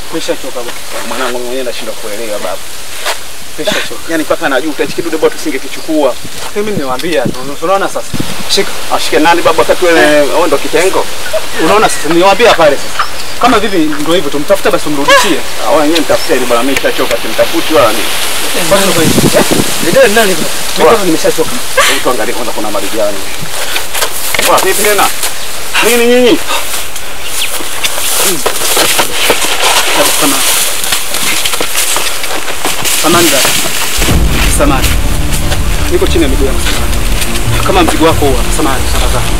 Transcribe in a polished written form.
Nimeshachoka baba. Mwanangu mwenyewe nashindwa kuelewa baba. Nimeshachoka. Yaani mpaka najuta hichi kidude bado tusingekichukua. Mimi niwaambia, unaona sasa. Shika. Ashike nani baba wakati wewe ndo kitengo? Unaona sasa niwaambia pale sasa. Kama vipi ndio hivyo tumtafuta basi umrudishie. Wenyewe mtafute ili bwana mimi nishachoka simtafuti wala nini. Kwani uko hivi? Ndio nani? Mimi nimeshachoka. Mtu angalie kwanza kuna marijani. Kwa vipi tena? Nini nyinyi? Samani. Niko chini ya miguu yako. Kama mzigo wako huo, samani, tafadhali.